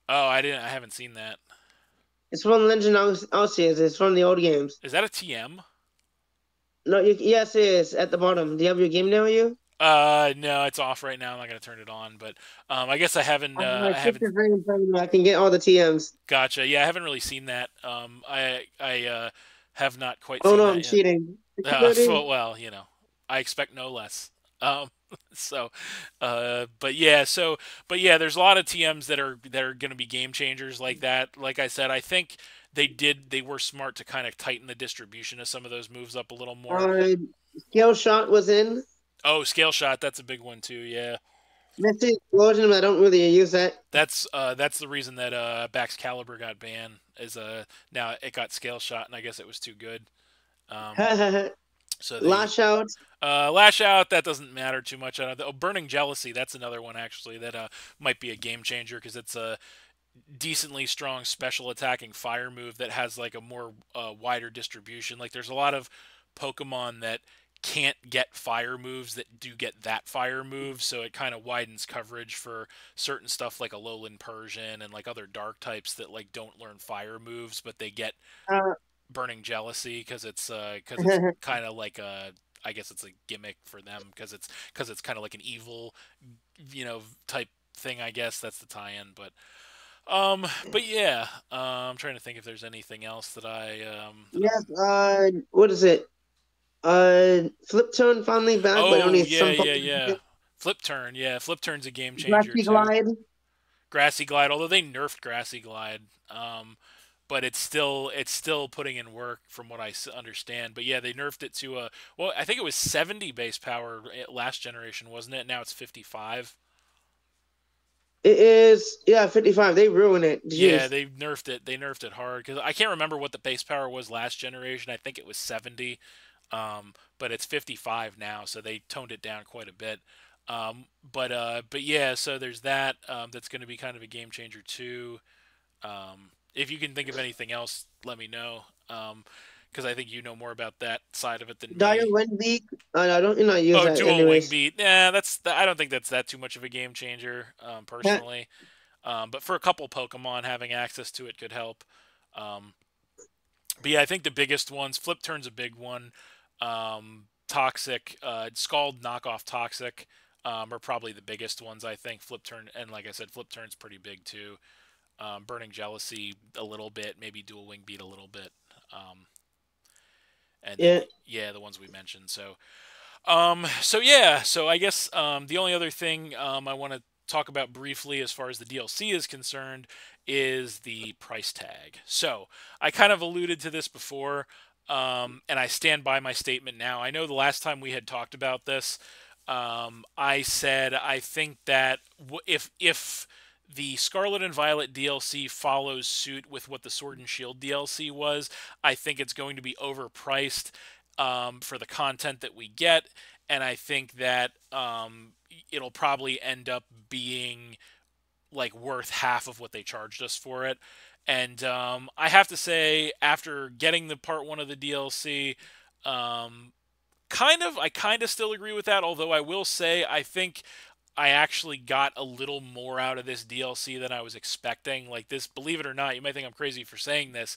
oh, I didn't. I haven't seen that. It's from Legend Arceus. It's from the old games. Is that a TM? No, yes, it is at the bottom. Do you have your game near you? No, it's off right now. I'm not gonna turn it on, but I guess I haven't. I Shift haven't. is very important. I can get all the TMs. Gotcha. Yeah, I haven't really seen that. I have not quite Oh seen no, that I'm yet. cheating. Security. Well, I expect no less. Um, so, but yeah, but yeah, there's a lot of TMs that are going to be game changers like that. Like I said, I think they were smart to kind of tighten the distribution of some of those moves up a little more. Uh, Scale Shot was in. Oh, scale shot, that's a big one too. Yeah, Mystic Explosion, but I don't really use that. that's the reason that Bax Caliber got banned. Is now it got scale shot, and I guess it was too good. Um, so they Lash Out. Lash out, that doesn't matter too much. Oh, Burning Jealousy, that's another one actually that might be a game changer because it's a decently strong special attacking fire move that has like a more wider distribution. Like, there's a lot of Pokemon that can't get fire moves that do get that fire move, so it kind of widens coverage for certain stuff like a Lowland Persian and like other dark types that like don't learn fire moves, but they get Uh, Burning Jealousy because it's kind of like a I guess it's a gimmick for them because it's kind of like an evil type thing. I guess that's the tie-in, but yeah, I'm trying to think if there's anything else that I that yes. I'm. What is it? Flip Turn finally back, but Oh only yeah, some yeah, Pokemon. yeah. Flip turn, yeah. Flip turn's a game changer Grassy too. Glide. Grassy Glide, although they nerfed Grassy Glide, but it's still putting in work from what I understand. But yeah, they nerfed it to a well, I think it was 70 base power last generation, wasn't it? Now it's 55. It is, yeah, 55. They ruined it. Yeah, Jeez. they nerfed it. They nerfed it hard because I can't remember what the base power was last generation. I think it was 70, but it's 55 now, so they toned it down quite a bit. But yeah, so there's that. That's going to be kind of a game changer too. If you can think of anything else, let me know. Because I think you know more about that side of it than Dire me. Wind Beak. I don't you know use Oh, that dual wing anyways. beat. Nah, I don't think that's that too much of a game changer, Yeah, personally. But for a couple Pokemon, having access to it could help. Um, but yeah, I think the biggest ones, Flip Turn's a big one. Toxic, Scald knockoff Toxic, are probably the biggest ones. I think Flip Turn, and like I said, Flip Turn's pretty big too. Burning Jealousy a little bit, maybe Dual Wing Beat a little bit. Um, and then yeah, yeah, the ones we mentioned. So yeah, so I guess the only other thing I want to talk about briefly as far as the DLC is concerned is the price tag. So I kind of alluded to this before, and I stand by my statement now. I know the last time we had talked about this, I said I think that if the Scarlet and Violet DLC follows suit with what the Sword and Shield DLC was, I think it's going to be overpriced for the content that we get, and I think that it'll probably end up being like worth half of what they charged us for it. And I have to say, after getting the part one of the DLC, um, I kind of still agree with that. Although I will say, I think I actually got a little more out of this DLC than I was expecting. Like this, believe it or not, you might think I'm crazy for saying this,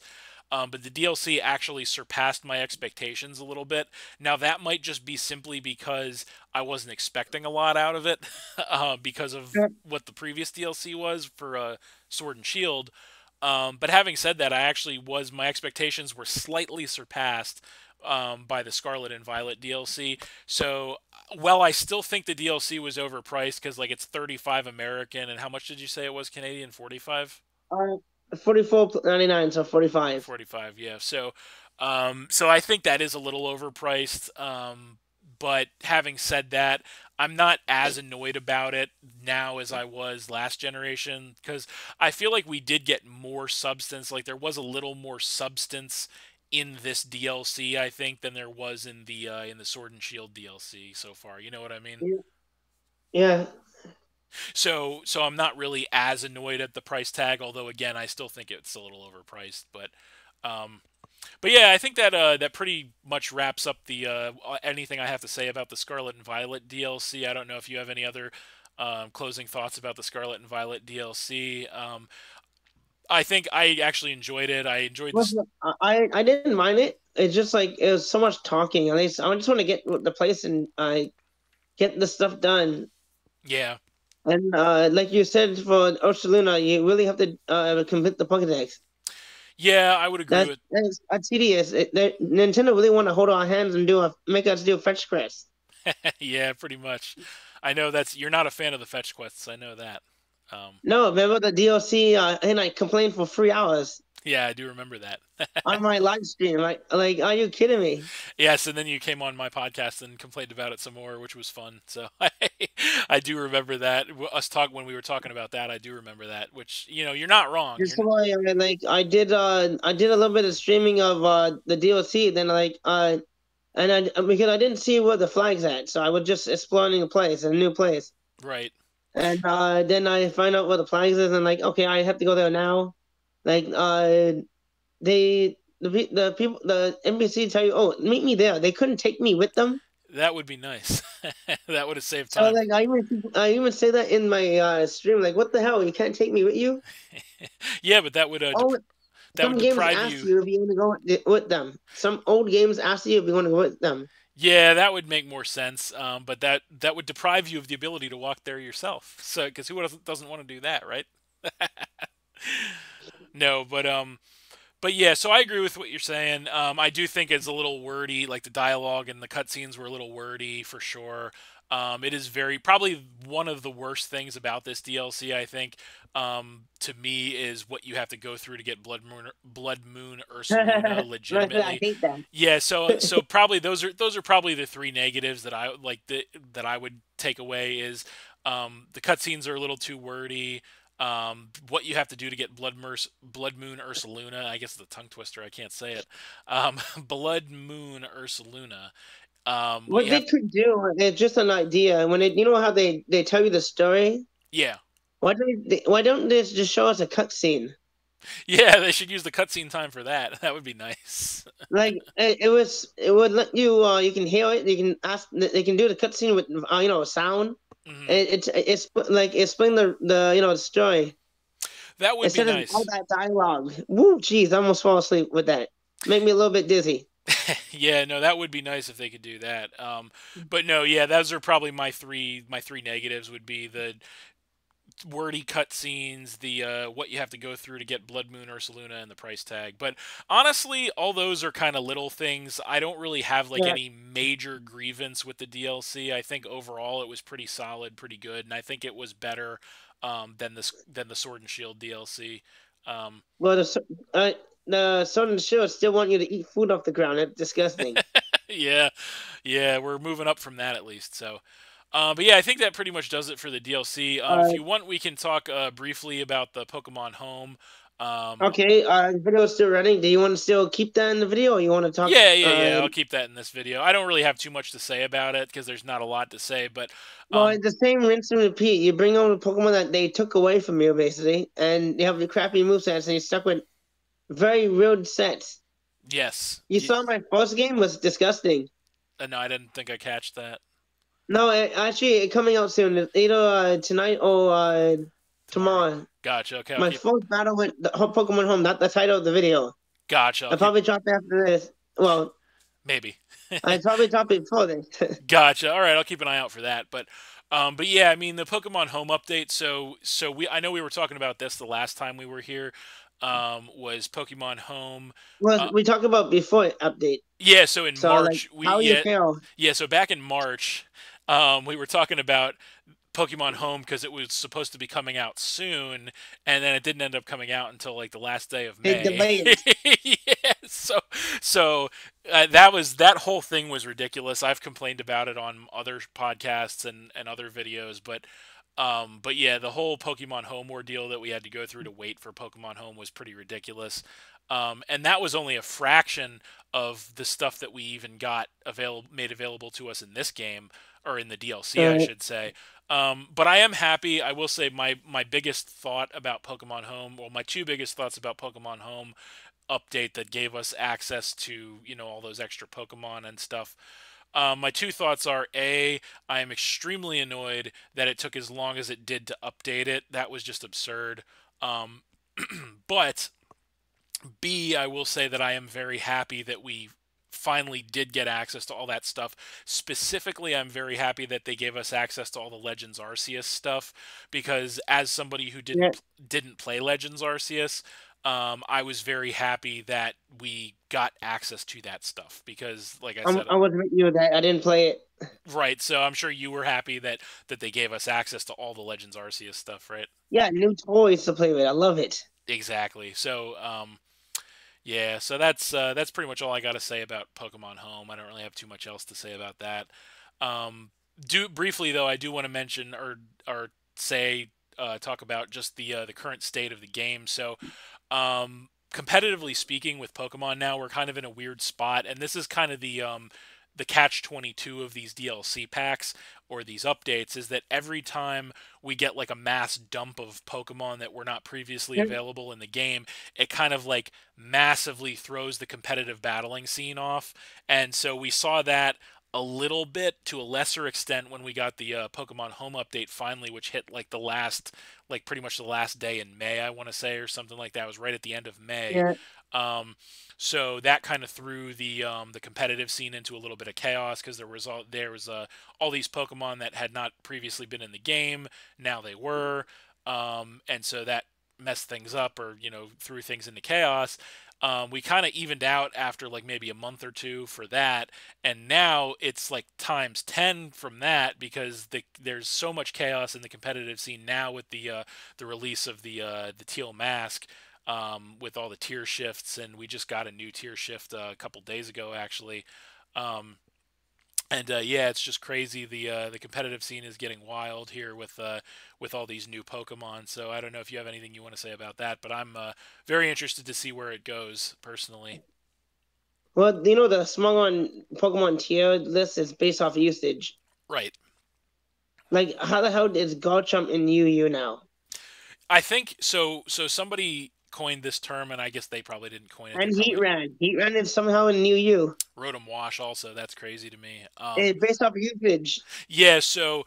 but the DLC actually surpassed my expectations a little bit. Now that might just be simply because I wasn't expecting a lot out of it, because of yeah. what the previous DLC was for Sword and Shield. But having said that, my expectations were slightly surpassed by the Scarlet and Violet DLC. So, well, I still think the DLC was overpriced because like it's 35 American, and how much did you say it was Canadian? 45. Uh, 44.99, so 45. 45, yeah. So I think that is a little overpriced. But having said that, I'm not as annoyed about it now as I was last generation because I feel like we did get more substance. Like there was a little more substance in this DLC, I think, than there was in the Sword and Shield DLC so far. You know what I mean? Yeah, So I'm not really as annoyed at the price tag, although again, I still think it's a little overpriced. Um, but yeah, I think that that pretty much wraps up the anything I have to say about the Scarlet and Violet DLC. I don't know if you have any other closing thoughts about the Scarlet and Violet DLC. I think I actually enjoyed it. I enjoyed this. I didn't mind it. It's just like it was so much talking. At least I just want to get the place and get the stuff done. Yeah, And like you said for Ursaluna, you really have to complete the Pokedex. yeah, I would agree with. That's tedious. Nintendo really want to hold our hands and make us do a fetch quest. Yeah, pretty much. I know you're not a fan of the fetch quests. I know that. Um, No, remember the DLC? And I complained for 3 hours yeah, I do remember that. on my live stream. Like, are you kidding me? Yes, and then you came on my podcast and complained about it some more, which was fun. So I do remember that. Us talk when we were talking about that. I do remember that. Which you're not wrong. Just why I mean, like I did a little bit of streaming of the DLC. Then and I because I didn't see where the flag's at, so I was just exploring a new place. Right. And then I find out where the flags is, and like, okay, I have to go there now. Like, the people, the NPC tell you, oh, meet me there. They couldn't take me with them. That would be nice. That would have saved So time. like, I even say that in my stream. Like, what the hell? You can't take me with you? Yeah, but Oh, that would some games deprive ask you. you if you want to go with them. Some old games ask you if you want to go with them. Yeah, that would make more sense. But that would deprive you of the ability to walk there yourself. So because doesn't want to do that, right? No, but yeah, so I agree with what you're saying. I do think it's a little wordy, like the dialogue and the cutscenes were a little wordy for sure. It is probably one of the worst things about this DLC. I think, to me, is what you have to go through to get Blood Moon Ursaluna I legitimately. hate that. Yeah, so probably those are probably the three negatives that I like that I would take away is the cutscenes are a little too wordy. What you have to do to get Blood Moon Ursaluna, I guess it's a tongue twister, I can't say it. Blood Moon Ursaluna. What What you they have, could do, it's just an idea. When you know how they tell you the story, yeah, why don't they just show us a cutscene? yeah, they should use the cutscene time for that. That would be nice. Like it would let you you can hear it. You can ask. They can do the cutscene with sound. Hmm. It's like explain the story That would be instead of all nice. that dialogue. Woo, jeez, I almost fall asleep with that. Make me a little bit dizzy. Yeah, no, that would be nice if they could do that. But no, yeah, those are probably my three negatives would be the wordy cutscenes, the what you have to go through to get Blood Moon Ursaluna, and the price tag. But honestly, all those are kind of little things. I don't really have like Yeah. any major grievance with the DLC. I think overall it was pretty solid, pretty good, and I think it was better than the Sword and Shield DLC. Um, Well, the Sword and Shield still want you to eat food off the ground. That's disgusting. yeah, yeah, we're moving up from that at least. So, but yeah, I think that pretty much does it for the DLC. If Uh, you want, we can talk briefly about the Pokemon Home. Um, okay. The video's still running. Do you want to still keep that in the video, or you want to talk? yeah, yeah, yeah. I'll keep that in this video. I don't really have too much to say about it because there's not a lot to say. But Well, um, it's the same rinse and repeat. You bring over Pokemon that they took away from you, basically, and you have the crappy movesets, and you're stuck with very rude sets. yes, You saw my first game was disgusting. no, I didn't think I catched that No, actually, it coming out soon. Either tonight or tomorrow. tomorrow. Gotcha. Okay, I'll My keep. first battle with the Pokemon Home, not the title of the video. Gotcha. I'll I'll keep. probably drop it after this. Well, Maybe. I probably drop it before this. Gotcha. All right, I'll keep an eye out for that. But yeah, I mean the Pokemon Home update. So I know we were talking about this the last time we were here. Was Pokemon Home? Well, Uh, we talked about before update. yeah. So in So like, March, we how you yeah feel? yeah. So back in March, we were talking about Pokemon Home because it was supposed to be coming out soon, and then it didn't end up coming out until like the last day of They May. delayed it. Yeah, so that whole thing was ridiculous. I've complained about it on other podcasts and other videos, but yeah, the whole Pokemon Home ordeal that we had to go through to wait for Pokemon Home was pretty ridiculous. And that was only a fraction of the stuff that we even got made available to us in this game, or in the DLC, I Right. should say. But I am happy. I will say my biggest thought about Pokemon Home, well, my two biggest thoughts about Pokemon Home update that gave us access to all those extra Pokemon and stuff. My two thoughts are: A, I am extremely annoyed that it took as long as it did to update it. That was just absurd. Um, but B, I will say that I am very happy that we finally did get access to all that stuff. Specifically, I'm very happy that they gave us access to all the Legends Arceus stuff because as somebody who Yeah, didn't play Legends Arceus, I was very happy that we got access to that stuff because, like I said, I was with you that I didn't play it. right. So I'm sure you were happy that they gave us access to all the Legends Arceus stuff, right? Yeah, new toys to play with. I love it. Exactly. So yeah, so that's pretty much all I got to say about Pokemon Home. I don't really have too much else to say about that. Do briefly though, I do want to mention or say talk about just the current state of the game. So, competitively speaking, with Pokemon now, we're kind of in a weird spot, and this is kind of the catch 22 of these DLC packs or these updates is that every time we get like a mass dump of Pokemon that were not previously Yeah, available in the game, it kind of like massively throws the competitive battling scene off. And so we saw that a little bit to a lesser extent when we got the Pokemon Home update finally, which hit like like pretty much the last day in May, I want to say, or something like that. It was right at the end of May. yeah, Um, so that kind of threw the competitive scene into a little bit of chaos because all these Pokemon that had not previously been in the game. Now they were, and so that messed things up or threw things into chaos. We kind of evened out after like maybe a month or two for that, and now it's like times 10 from that because there's so much chaos in the competitive scene now with the release of the Teal Mask, with all the tier shifts, and we just got a new tier shift a couple days ago actually. Um, and yeah, it's just crazy. The competitive scene is getting wild here with all these new Pokemon. So I don't know if you have anything you want to say about that, but I'm very interested to see where it goes personally. Well, you know the small on Pokemon tier list is based off usage. Right. Like, how the hell is Garchomp in UU now? I think so. So somebody coined this term, and I guess they probably didn't coin it. They And probably Heat Ran is somehow in UU. wrote them wash. Also, that's crazy to me. It's based off usage. Yeah. So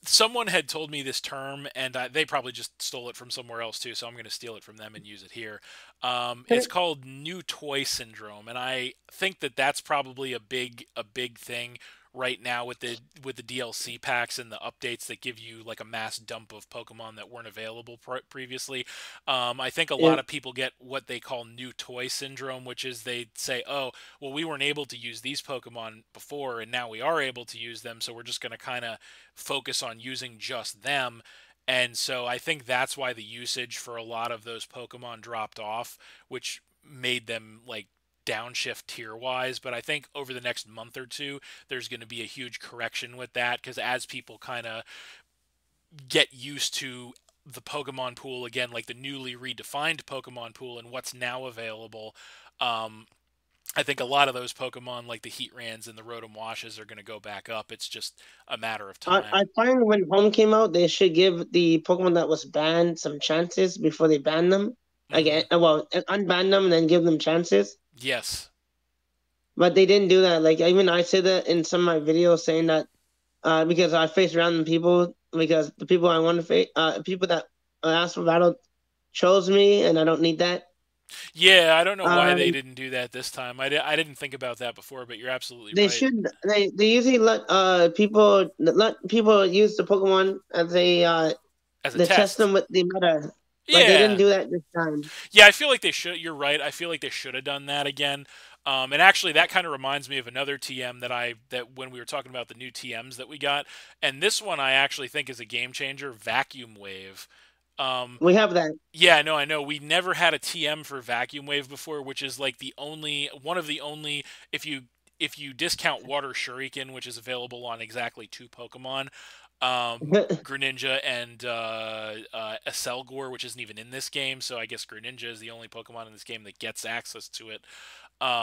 someone had told me this term, and they probably just stole it from somewhere else too. So I'm going to steal it from them and use it here. It's called new toy syndrome, and I think that that's probably a big thing right now with the DLC packs and the updates that give you like a mass dump of Pokemon that weren't available previously. I think a Yeah. lot of people get what they call new toy syndrome, which is they say, "Oh, well, we weren't able to use these Pokemon before, and now we are able to use them, so we're just going to kind of focus on using just them." And so I think that's why the usage for a lot of those Pokemon dropped off, which made them like downshift tier wise. But I think over the next month or two, there's going to be a huge correction with that because as people kind of get used to the Pokemon pool again, like the newly redefined Pokemon pool and what's now available, um, I think a lot of those Pokemon, like the Heatrans and the Rotom Washes, are going to go back up. It's just a matter of I time. find when Home came out, they should give the Pokemon that was banned some chances before they ban them. Hmm. Again, well, unban them and then give them chances. Yes. But they didn't do that. Like even I said that in some of my videos, saying that because I face random people because the people I want to face, people that ask for battle chose me, and I don't need that. Yeah, I don't know why they Um, didn't do that this time. I didn't think about that before, but you're absolutely they right. should. They usually let people use the Pokemon as a As a they test test. them with the meta, but they didn't Yeah. do that this time. Yeah, I feel like they should. You're right. I feel like they should have done that again. And actually, that kind of reminds me of another TM that when we were talking about the new TMs that we got, and this one I actually think is a game changer. Vacuum Wave. Um, We have that. Yeah, I know. We never had a TM for Vacuum Wave before, which is like the only one of the only if you discount Water Shuriken, which is available on exactly two Pokemon, Greninja and Aselgor, which isn't even in this game. So I guess Greninja is the only Pokemon in this game that gets access to it.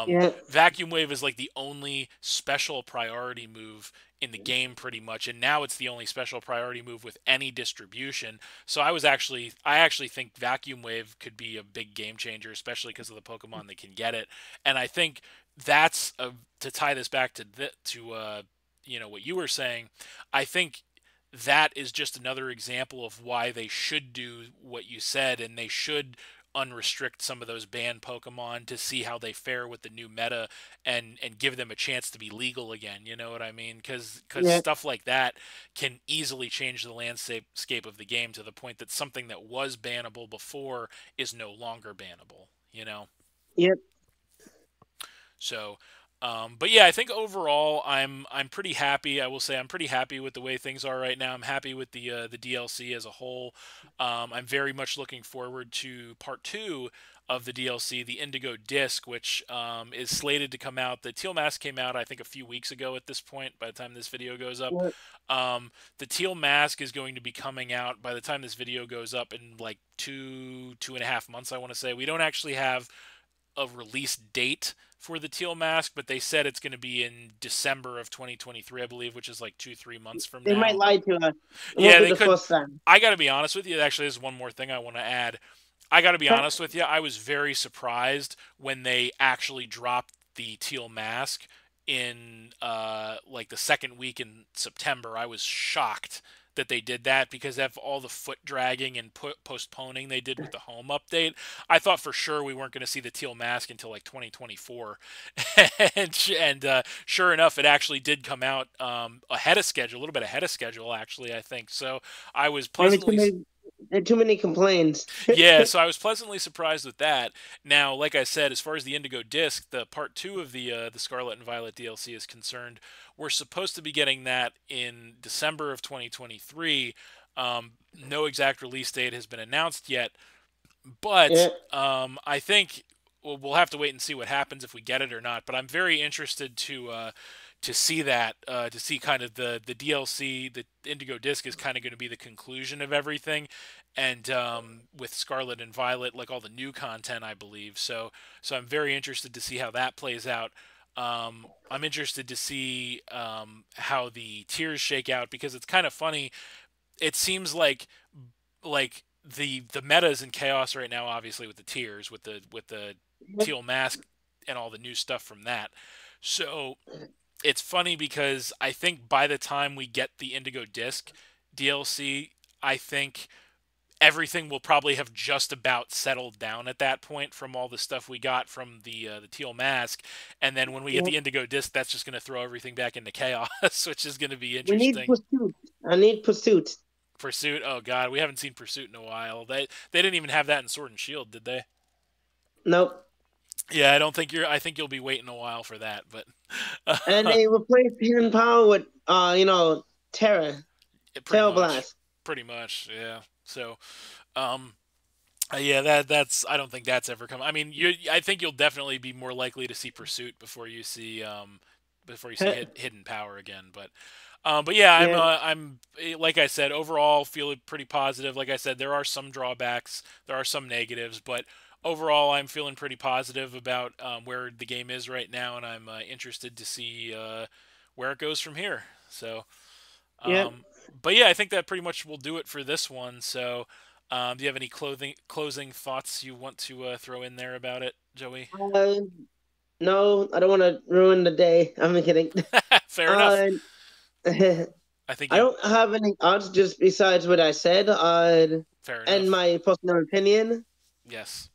Yeah, Vacuum Wave is like the only special priority move in the game, pretty much, and now it's the only special priority move with any distribution. So I actually think Vacuum Wave could be a big game changer, especially because of the Pokemon that can get it. And I think that's to tie this back to what you were saying. I think that is just another example of why they should do what you said, and they should unrestrict some of those banned Pokemon to see how they fare with the new meta and give them a chance to be legal again. You know what I mean? Because yeah, stuff like that can easily change the landscape of the game to the point that something that was bannable before is no longer bannable. You know? yeah. So, but yeah, I think overall I'm pretty happy. I will say I'm pretty happy with the way things are right now. I'm happy with the DLC as a whole. I'm very much looking forward to part two of the DLC, the Indigo Disc, which is slated to come out. The Teal Mask came out, I think, a few weeks ago at this point. By the time this video goes up, Yeah. the Teal Mask is going to be coming out by the time this video goes up in like 2.5 months. I want to say we don't actually have a release date for the Teal Mask, but they said it's going to be in December of 2023, I believe, which is like 2-3 months from They might now. lie to us. It won't Yeah, be they the could. first time. I got to be honest with you. Actually, there's one more thing I want to add. I got to be honest with you. I was very surprised when they actually dropped the Teal Mask in like the second week in September. I was shocked that they did that because of all the foot dragging and postponing they did with the home update. I thought for sure we weren't going to see the Teal Mask until like 2024, and sure enough, it actually did come out ahead of schedule, a little bit ahead of schedule actually. I think so. I was Maybe too pleasantly many. Too many complaints. Yeah, so I was pleasantly surprised with that. Now, like I said, as far as the Indigo Disc, the part two of the Scarlet and Violet DLC is concerned, we're supposed to be getting that in December of 2023. No exact release date has been announced yet, but Yeah. I think we'll have to wait and see what happens if we get it or not. But I'm very interested to see that, to see kind of the DLC, the Indigo Disc is kind of going to be the conclusion of everything, and with Scarlet and Violet, like all the new content, I believe. So I'm very interested to see how that plays out. I'm interested to see how the tiers shake out because it's kind of funny. It seems like the metas in chaos right now, obviously with the tiers, with the Teal Mask and all the new stuff from that. So it's funny because I think by the time we get the Indigo Disc DLC, I think everything will probably have just about settled down at that point from all the stuff we got from the Teal Mask, and then when we get Yeah. the Indigo Disc, that's just going to throw everything back into chaos, which is going to be We need interesting. pursuit. I need pursuit. Pursuit, oh god, we haven't seen Pursuit in a while. They didn't even have that in Sword and Shield, did they? Nope. Yeah, I don't think you're. I think you'll be waiting a while for that, but And they replaced Hidden Power with Terra. pretty Terra much, Blast. pretty much, yeah. So, um, yeah, that's. I don't think that's ever come. I mean, I think you'll definitely be more likely to see Pursuit before you see Hidden Power again. But yeah, Yeah. I'm like I said, overall feeling pretty positive. Like I said, there are some drawbacks, there are some negatives, but overall I'm feeling pretty positive about where the game is right now, and I'm interested to see where it goes from here. So. Yeah. But yeah, I think that pretty much will do it for this one. So, do you have any closing thoughts you want to throw in there about it, Joey? Uh, no, I don't want to ruin the day. I'm kidding. Fair enough. Uh, I I think you. don't have any odds just besides what I said. Fair And enough. my personal opinion. Yes.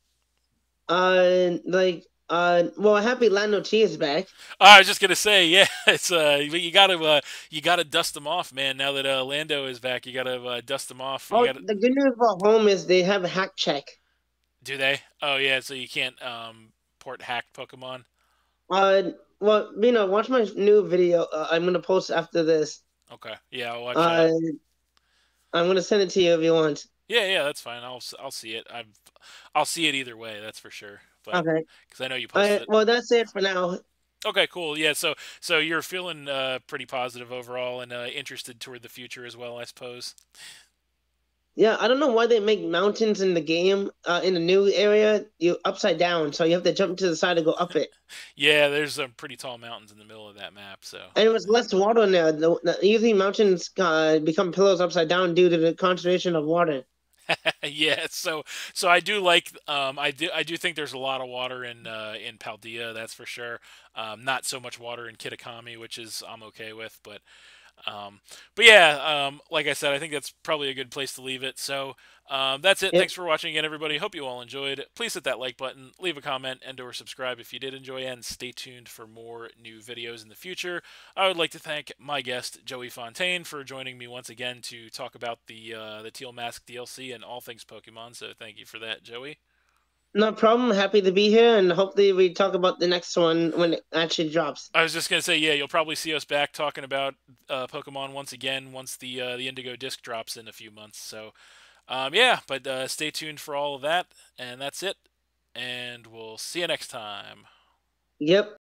Well, happy Lando T is back. I was just gonna say, yeah, it's you gotta dust them off, man. Now that Lando is back, you gotta dust them off. You Oh, gotta the good news about home is they have a hack check. do they? Oh yeah, so you can't port hacked Pokemon. Well, watch my new video. I'm gonna post after this. Okay, yeah, I'll watch that. Uh, I'm gonna send it to you if you want. Yeah, that's fine. I'll see it. I'll see it either way. That's for sure. But Okay. because I know you posted it. Well, that's it for now. Okay, cool. Yeah, so you're feeling pretty positive overall and interested toward the future as well, I suppose. Yeah, I don't know why they make mountains in the game. In the new area, you upside down, so you have to jump to the side to go up it. Yeah, there's some pretty tall mountains in the middle of that map, so And it was less water in there. Usually mountains become pillars upside down due to the concentration of water. yeah. So I do like I do think there's a lot of water in Paldea, that's for sure. Not so much water in Kitakami, which is I'm okay with, Um, but yeah, like I said, I think that's probably a good place to leave it. So that's it. Yep. Thanks for watching again, everybody. Hope you all enjoyed. Please hit that like button, leave a comment, and/or subscribe if you did enjoy, and stay tuned for more new videos in the future. I would like to thank my guest Joey Fontaine for joining me once again to talk about the Teal Mask DLC and all things Pokemon. So thank you for that, Joey. No problem. Happy to be here, and hopefully we talk about the next one when it actually drops. I was just gonna say, yeah, you'll probably see us back talking about Pokemon once again once the Indigo Disc drops in a few months. So, yeah, but stay tuned for all of that, and that's it. And we'll see you next time. Yep.